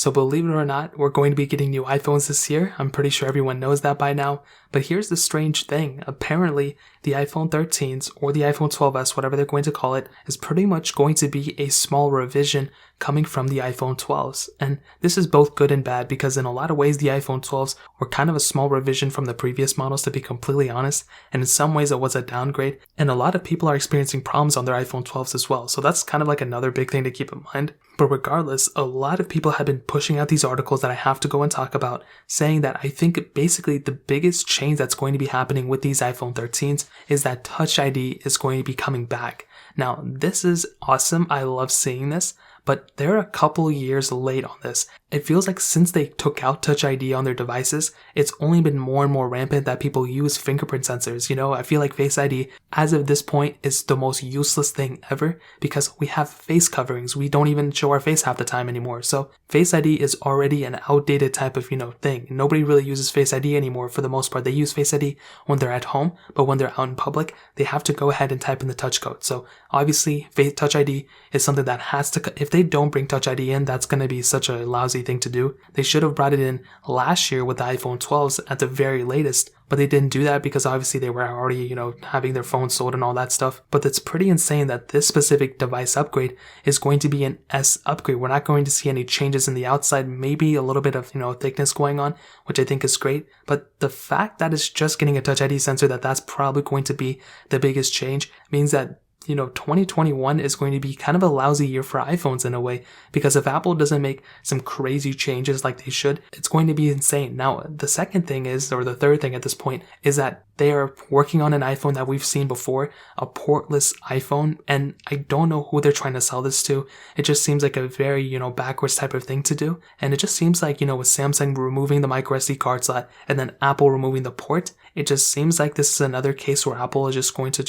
So believe it or not, we're going to be getting new iPhones this year. I'm pretty sure everyone knows that by now. But here's the strange thing. Apparently, the iPhone 13s or the iPhone 12s, whatever they're going to call it, is pretty much going to be a small revision coming from the iPhone 12s. And this is both good and bad because in a lot of ways, the iPhone 12s were kind of a small revision from the previous models, to be completely honest. And in some ways, it was a downgrade. And a lot of people are experiencing problems on their iPhone 12s as well. So that's kind of like another big thing to keep in mind. But regardless, a lot of people have been pushing out these articles that I have to go and talk about, saying that I think basically the biggest change that's going to be happening with these iPhone 13s is that Touch ID is going to be coming back. Now, this is awesome. I love seeing this. But they're a couple years late on this. It feels like since they took out Touch ID on their devices, it's only been more and more rampant that people use fingerprint sensors. I feel like Face ID, as of this point, is the most useless thing ever because we have face coverings. We don't even show our face half the time anymore. So Face ID is already an outdated type of, thing. Nobody really uses Face ID anymore for the most part. They use Face ID when they're at home, but when they're out in public, they have to go ahead and type in the touch code. So obviously, Touch ID is something that has to, if they don't bring Touch ID in, that's going to be such a lousy thing to do. They should have brought it in last year with the iPhone 12s at the very latest, but they didn't do that because obviously they were already, having their phones sold and all that stuff. But it's pretty insane that this specific device upgrade is going to be an S upgrade. We're not going to see any changes in the outside, maybe a little bit of, thickness going on, which I think is great. But the fact that it's just getting a Touch ID sensor, that's probably going to be the biggest change, means that 2021 is going to be kind of a lousy year for iPhones in a way, because if Apple doesn't make some crazy changes like they should, it's going to be insane. Now, the second thing is, or the third thing at this point, is that they are working on an iPhone that we've seen before, a portless iPhone, and I don't know who they're trying to sell this to. It just seems like a very, backwards type of thing to do. And it just seems like, with Samsung removing the microSD card slot and then Apple removing the port, it just seems like this is another case where Apple is just going to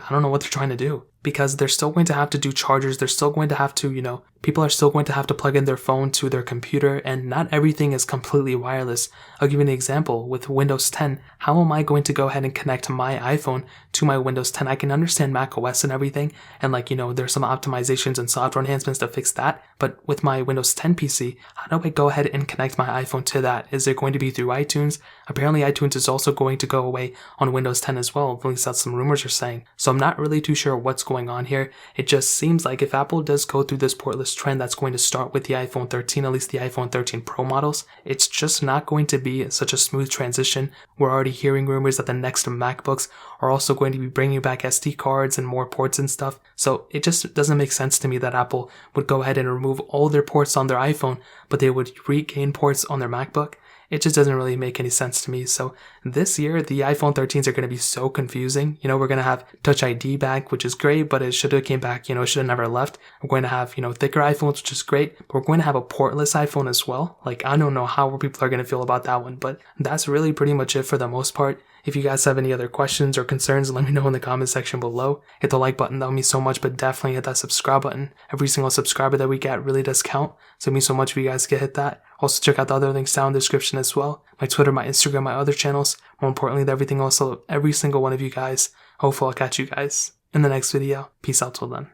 I don't know what they're trying to do. Because they're still going to have to do chargers, they're still going to have to, people are still going to have to plug in their phone to their computer, and not everything is completely wireless. I'll give you an example. With Windows 10, how am I going to go ahead and connect my iPhone to my Windows 10? I can understand Mac OS and everything, and there's some optimizations and software enhancements to fix that, but with my Windows 10 PC, how do I go ahead and connect my iPhone to that? Is it going to be through iTunes? Apparently iTunes is also going to go away on Windows 10 as well, at least that's some rumors are saying. So I'm not really too sure what's going on here. It just seems like if Apple does go through this portless trend that's going to start with the iPhone 13, at least the iPhone 13 Pro models, it's just not going to be such a smooth transition. We're already hearing rumors that the next MacBooks are also going to be bringing back SD cards and more ports and stuff. So it just doesn't make sense to me that Apple would go ahead and remove all their ports on their iPhone, but they would regain ports on their MacBook. It just doesn't really make any sense to me. So this year, the iPhone 13s are going to be so confusing. We're going to have Touch ID back, which is great, but it should have came back, it should have never left. We're going to have, thicker iPhones, which is great, but we're going to have a portless iPhone as well. I don't know how people are going to feel about that one, but that's really pretty much it for the most part. If you guys have any other questions or concerns, let me know in the comment section below. Hit the like button, that would mean so much, but definitely hit that subscribe button. Every single subscriber that we get really does count, so it means so much if you guys can hit that. Also check out the other links down in the description as well. My Twitter, my Instagram, my other channels. More importantly, everything else, every single one of you guys. Hopefully I'll catch you guys in the next video. Peace out till then.